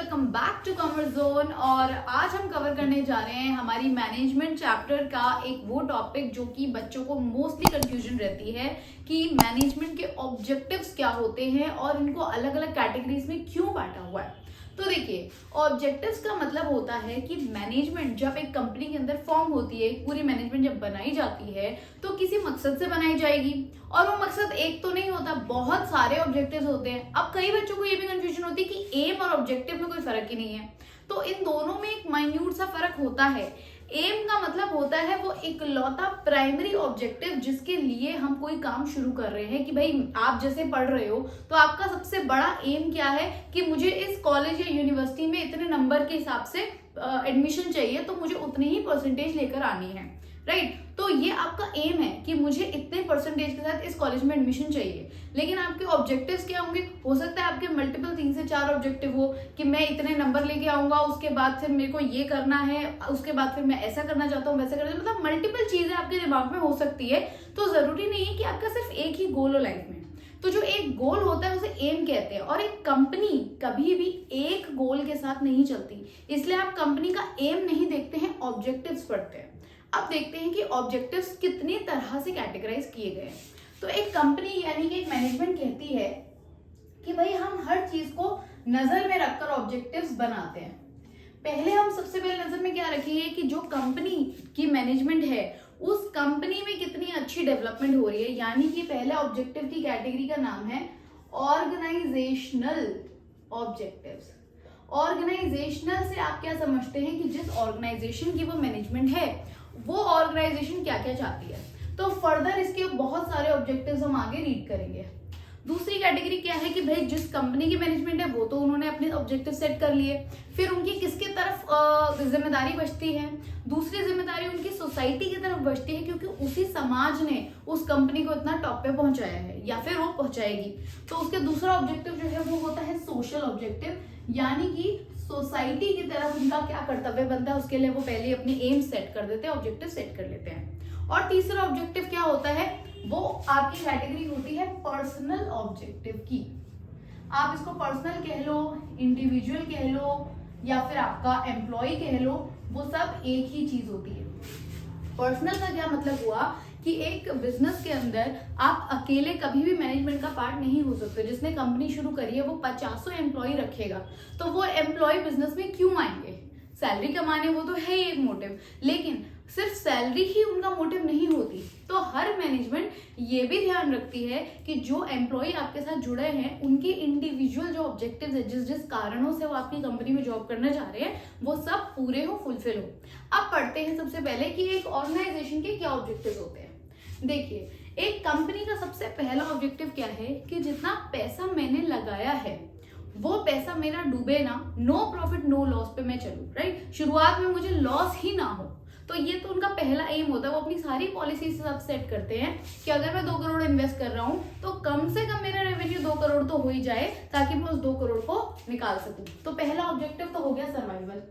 Welcome back to commerce zone. और आज हम कवर करने जा रहे हैं हमारी मैनेजमेंट चैप्टर का एक वो टॉपिक जो कि बच्चों को मोस्टली कंफ्यूजन रहती है कि मैनेजमेंट के ऑब्जेक्टिव्स क्या होते हैं और इनको अलग अलग कैटेगरीज में क्यों बांटा हुआ है। तो देखिए, ऑब्जेक्टिव्स का मतलब होता है कि मैनेजमेंट जब एक कंपनी के अंदर फॉर्म होती है, पूरी मैनेजमेंट जब बनाई जाती है तो किसी मकसद से बनाई जाएगी और वो मकसद एक तो नहीं होता, बहुत सारे ऑब्जेक्टिव्स होते हैं। अब कई बच्चों को ये भी कंफ्यूजन होती है कि एम और ऑब्जेक्टिव में कोई फर्क ही नहीं है, तो इन दोनों में एक माइन्यूट सा फर्क होता है। एम का मतलब होता है वो इकलौता प्राइमरी ऑब्जेक्टिव जिसके लिए हम कोई काम शुरू कर रहे हैं कि भाई आप जैसे पढ़ रहे हो तो आपका सबसे बड़ा एम क्या है कि मुझे इस कॉलेज या यूनिवर्सिटी में इतने नंबर के हिसाब से एडमिशन चाहिए, तो मुझे उतनी ही परसेंटेज लेकर आनी है, राइट। तो ये आपका एम है कि मुझे इतने परसेंटेज के साथ इस कॉलेज में एडमिशन चाहिए। लेकिन आपके ऑब्जेक्टिव्स क्या होंगे? हो सकता है आपके मल्टीपल 3 से 4 ऑब्जेक्टिव हो कि मैं इतने नंबर लेके आऊंगा, उसके बाद फिर मेरे को ये करना है, उसके बाद फिर मैं ऐसा करना चाहता हूँ, वैसा करना, मतलब मल्टीपल चीजें आपके दिमाग में हो सकती है। तो जरूरी नहीं है कि आपका सिर्फ एक ही गोल हो लाइफ में। तो जो एक गोल होता है उसे एम कहते हैं। और एक कंपनी कभी भी एक गोल के साथ नहीं चलती, इसलिए आप कंपनी का एम नहीं देखते हैं, ऑब्जेक्टिव्स पढ़ते हैं। अब देखते हैं कि ऑब्जेक्टिव्स कितनी तरह से कैटेगराइज किए गए हैं। तो एक कंपनी यानी कि एक मैनेजमेंट कहती है कि भाई हम हर चीज को नजर में रखकर ऑब्जेक्टिव्स बनाते हैं। पहले हम सबसे पहले नजर में क्या रखेंगे कि जो कंपनी की मैनेजमेंट है उस कंपनी में कितनी अच्छी डेवलपमेंट हो रही है। यानी कि पहले ऑब्जेक्टिव की कैटेगरी का नाम है ऑर्गेनाइजेशनल ऑब्जेक्टिव्स। ऑर्गेनाइजेशनल से आप क्या समझते हैं कि जिस ऑर्गेनाइजेशन की वो मैनेजमेंट है वो ऑर्गेनाइजेशन क्या क्या चाहती है। तो फर्दर इसके बहुत सारे ऑब्जेक्टिव्स हम आगे रीड करेंगे। दूसरी कैटेगरी क्या है कि भाई जिस कंपनी की मैनेजमेंट है वो तो उन्होंने अपने ऑब्जेक्टिव सेट कर लिए, फिर उनकी किसकी तरफ जिम्मेदारी बचती है? दूसरी जिम्मेदारी उनकी सोसाइटी की तरफ बचती है, क्योंकि उसी समाज ने उस कंपनी को इतना टॉप पे पहुंचाया है या फिर वो पहुंचाएगी। तो उसके दूसरा ऑब्जेक्टिव जो है वो होता है सोशल ऑब्जेक्टिव, यानी कि सोसाइटी की तरफ उनका क्या कर्तव्य बनता है उसके लिए वो पहले अपने एम सेट कर देते हैं, ऑब्जेक्टिव सेट कर लेते हैं। और तीसरा ऑब्जेक्टिव क्या होता है? वो आपकी कैटेगरी होती है पर्सनल ऑब्जेक्टिव की। आप इसको पर्सनल कह लो, इंडिविजुअल कह लो या फिर आपका एम्प्लॉय कह लो, वो सब एक ही चीज होती है। पर्सनल का क्या मतलब हुआ कि एक बिजनेस के अंदर आप अकेले कभी भी मैनेजमेंट का पार्ट नहीं हो सकते। जिसने कंपनी शुरू करी है वो 50 एम्प्लॉय रखेगा, तो वो एम्प्लॉय बिजनेस में क्यों आएंगे? सैलरी कमाने, वो तो है ही एक मोटिव, लेकिन सिर्फ सैलरी ही उनका मोटिव नहीं होती। तो हर मैनेजमेंट ये भी ध्यान रखती है कि जो एम्प्लॉय आपके साथ जुड़े हैं उनके इंडिविजुअल जो ऑब्जेक्टिव्स है, जिस जिस कारणों से वो आपकी कंपनी में जॉब करने जा रहे हैं, वो सब पूरे हो, फुलफिल हो। अब पढ़ते हैं सबसे पहले कि एक ऑर्गेनाइजेशन के क्या ऑब्जेक्टिव्स होते हैं। देखिए, एक कंपनी का सबसे पहला ऑब्जेक्टिव क्या है कि जितना पैसा मैंने लगाया है वो पैसा मेरा डूबे ना, नो प्रॉफिट नो लॉस पे मैं चलूं, राइट। शुरुआत में मुझे लॉस ही ना हो, तो ये तो उनका पहला एम होता है। वो अपनी सारी पॉलिसी सब सेट करते हैं कि अगर मैं 2 करोड़ इन्वेस्ट कर रहा हूं तो कम से कम मेरा रेवेन्यू 2 करोड़ तो हो ही जाए ताकि मैं उस 2 करोड़ को निकाल सकूं। तो पहला ऑब्जेक्टिव तो हो गया survival,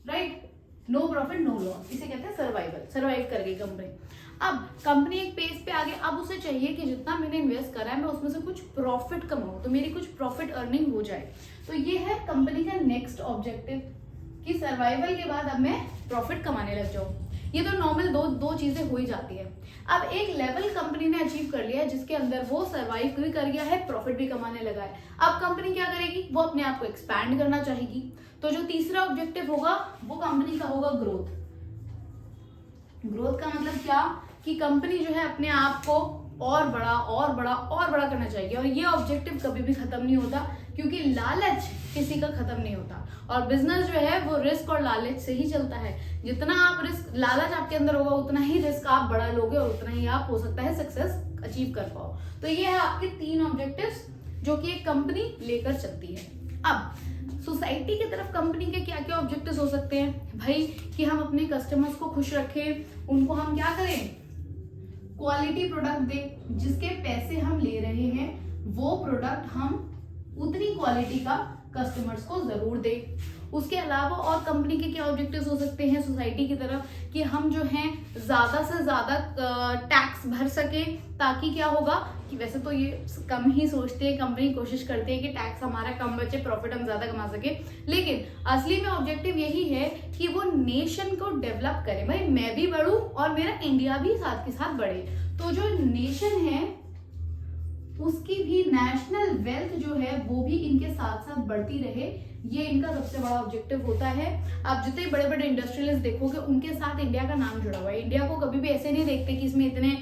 right, no profit no loss, इसे कहते हैं सर्वाइवल, सर्वाइव कर गई कंपनी। अब कंपनी एक पेज पे आ गई, अब उसे चाहिए कि जितना मैंने इन्वेस्ट करा है मैं उसमें से कुछ प्रॉफिट कमाऊं, तो मेरी कुछ प्रॉफिट अर्निंग हो जाए। तो ये है कंपनी का नेक्स्ट ऑब्जेक्टिव कि सर्वाइवल के बाद अब मैं प्रॉफिट कमाने लग जाऊं। ये तो नॉर्मल दो चीजें हो ही जाती है। अब एक लेवल कंपनी ने अचीव कर लिया है जिसके अंदर वो सर्वाइव भी कर गया है, प्रॉफिट भी कमाने लगा है। अब कंपनी क्या करेगी? वो अपने आप को एक्सपैंड करना चाहेगी। तो जो तीसरा ऑब्जेक्टिव होगा वो कंपनी का होगा ग्रोथ। ग्रोथ का मतलब क्या कि कंपनी जो है अपने आप को और बड़ा और बड़ा और बड़ा करना चाहिए। और ये ऑब्जेक्टिव कभी भी खत्म नहीं होता, क्योंकि लालच किसी का खत्म नहीं होता। और बिजनेस जो है वो रिस्क और लालच से ही चलता है। जितना आप रिस्क, लालच आपके अंदर होगा उतना ही रिस्क आप बढ़ा लोगे और उतना ही आप हो सकता है सक्सेस अचीव कर पाओ। तो ये है आपके 3 ऑब्जेक्टिव्स जो कि एक कंपनी लेकर चलती है। अब सोसाइटी की तरफ कंपनी के क्या क्या ऑब्जेक्टिव्स हो सकते हैं? भाई कि हम अपने कस्टमर्स को खुश रखें, उनको हम क्या करें? क्वालिटी प्रोडक्ट दें, जिसके पैसे हम ले रहे हैं वो प्रोडक्ट हम उतनी क्वालिटी का कस्टमर्स को जरूर दे। उसके अलावा और कंपनी के क्या ऑब्जेक्टिव्स हो सकते हैं सोसाइटी की तरफ, कि हम जो हैं ज्यादा से ज्यादा टैक्स भर सके, ताकि क्या होगा कि वैसे तो ये कम ही सोचते हैं, कंपनी कोशिश करती है कि टैक्स हमारा कम बचे, प्रॉफिट हम ज्यादा कमा सके, लेकिन असली में ऑब्जेक्टिव यही है कि वो नेशन को डेवलप करे। भाई मैं भी बढ़ूं और मेरा इंडिया भी साथ के साथ बढ़े, तो जो नेशन है उसकी भी नेशनल वेल्थ जो है वो भी इनके साथ साथ बढ़ती रहे, ये इनका सबसे बड़ा ऑब्जेक्टिव होता है। आप जितने बड़े बड़े इंडस्ट्रियलिस्ट देखोगे उनके साथ इंडिया का नाम जुड़ा हुआ है। इंडिया को कभी भी ऐसे नहीं देखते कि इसमें इतने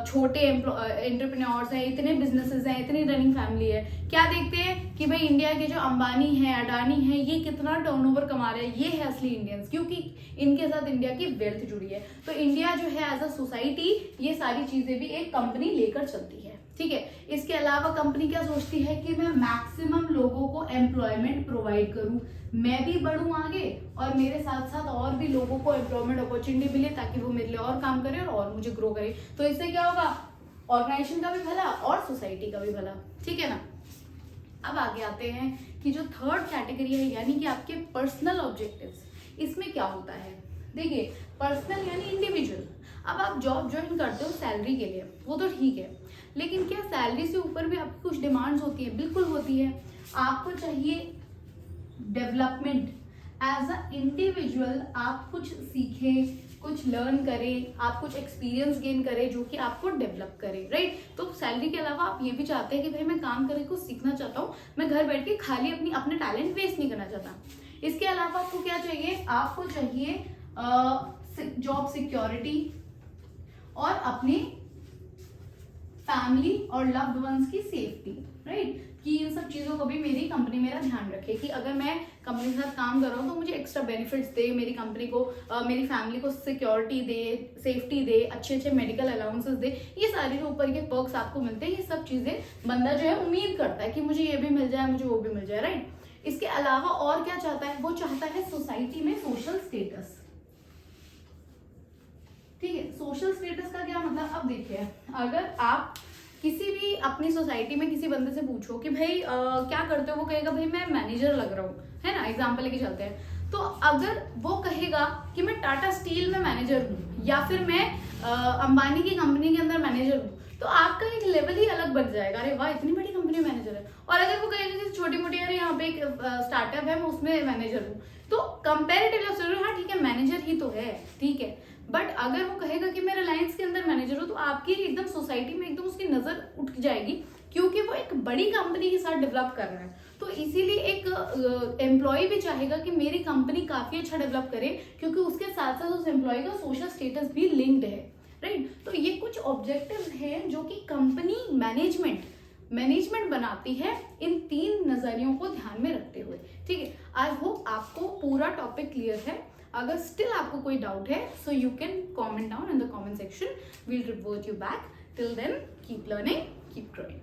छोटे एंटरप्रेन्योर्स हैं, इतने बिजनेसेस हैं, इतनी रनिंग फैमिली है। क्या देखते हैं कि भाई इंडिया के जो अंबानी है, अडानी है, ये कितना टर्नओवर कमा रहे हैं, ये है असली इंडियंस, क्योंकि इनके साथ इंडिया की वेल्थ जुड़ी है। तो इंडिया जो है एज अ सोसाइटी ये सारी चीजें भी एक कंपनी लेकर चलती है, ठीक है। इसके अलावा कंपनी क्या सोचती है कि मैं मैक्सिमम लोगों को एम्प्लॉयमेंट प्रोवाइड करूं, मैं भी बढ़ूं आगे और मेरे साथ साथ और भी लोगों को एम्प्लॉयमेंट अपॉर्चुनिटी मिले, ताकि वो मेरे लिए और काम करे और मुझे ग्रो करे। तो इससे क्या होगा, ऑर्गेनाइजेशन का भी भला और सोसाइटी का भी भला, ठीक है ना। अब आगे आते हैं कि जो थर्ड कैटेगरी है, यानी कि आपके पर्सनल ऑब्जेक्टिव्स, इसमें क्या होता है। देखिए पर्सनल यानी इंडिविजुअल। अब आप जॉब ज्वाइन करते हो सैलरी के लिए, वो तो ठीक है, लेकिन क्या सैलरी से ऊपर भी आपकी कुछ डिमांड्स होती है? बिल्कुल होती है। आपको चाहिए डेवलपमेंट एज अ इंडिविजुअल, आप कुछ सीखें, कुछ लर्न करें, आप कुछ एक्सपीरियंस गेन करें जो कि आपको डेवलप करे, राइट। तो सैलरी के अलावा आप ये भी चाहते हैं कि भाई मैं काम करके कुछ सीखना चाहता हूँ, मैं घर बैठ के खाली अपने टैलेंट वेस्ट नहीं करना चाहता। इसके अलावा आपको क्या चाहिए, आपको चाहिए जॉब सिक्योरिटी और अपनी फैमिली और लव्ड वंस की सेफ्टी, राइट। कि इन सब चीजों को भी मेरी कंपनी मेरा ध्यान रखे, कि अगर मैं कंपनी के साथ काम कर रहा हूँ तो मुझे एक्स्ट्रा बेनिफिट्स दे, मेरी कंपनी को मेरी फैमिली को सिक्योरिटी दे, सेफ्टी दे, अच्छे अच्छे मेडिकल अलाउंसेस दे। ये सारी जो ऊपर के पर्क्स आपको मिलते हैं, ये सब चीजें बंदा जो है उम्मीद करता है कि मुझे ये भी मिल जाए, मुझे वो भी मिल जाए, राइट। इसके अलावा और क्या चाहता है, वो चाहता है सोसाइटी में सोशल स्टेटस, ठीक है। सोशल स्टेटस का क्या मतलब, अब देखिए अगर आप किसी भी अपनी सोसाइटी में किसी बंदे से पूछो कि भाई क्या करते हो, वो कहेगा भाई मैं मैनेजर लग रहा हूँ, है ना, एग्जांपल लेके चलते हैं। तो अगर वो कहेगा कि मैं टाटा स्टील में मैनेजर हूँ या फिर मैं अंबानी की कंपनी के अंदर मैनेजर हूँ, तो आपका एक लेवल ही अलग बढ़ जाएगा, अरे वाह इतनी बड़ी कंपनी में मैनेजर है। और अगर वो कहेगा कि छोटी मोटी, अरे यहाँ पे एक स्टार्टअप है मैं उसमें मैनेजर हूँ, तो कंपेरेटिवली हाँ ठीक है मैनेजर ही तो है, ठीक है। बट अगर वो कहेगा कि मैं रिलायंस के अंदर मैनेजर हूँ, तो आपकी एकदम सोसाइटी में एकदम उसकी नजर उठ जाएगी, क्योंकि वो एक बड़ी कंपनी के साथ डेवलप कर रहा है। तो इसीलिए एक एम्प्लॉय भी चाहेगा कि मेरी कंपनी काफी अच्छा डेवलप करे, क्योंकि उसके साथ साथ उस एम्प्लॉय का सोशल स्टेटस भी लिंक्ड है, राइट। तो ये कुछ ऑब्जेक्टिव्स हैं जो कि कंपनी मैनेजमेंट बनाती है इन तीन नजरियों को ध्यान में रखते हुए, ठीक है। आई होप आपको पूरा टॉपिक क्लियर है। अगर स्टिल आपको कोई डाउट है, so you can comment down in the comment section, we'll revert you back. Till then keep learning, keep growing.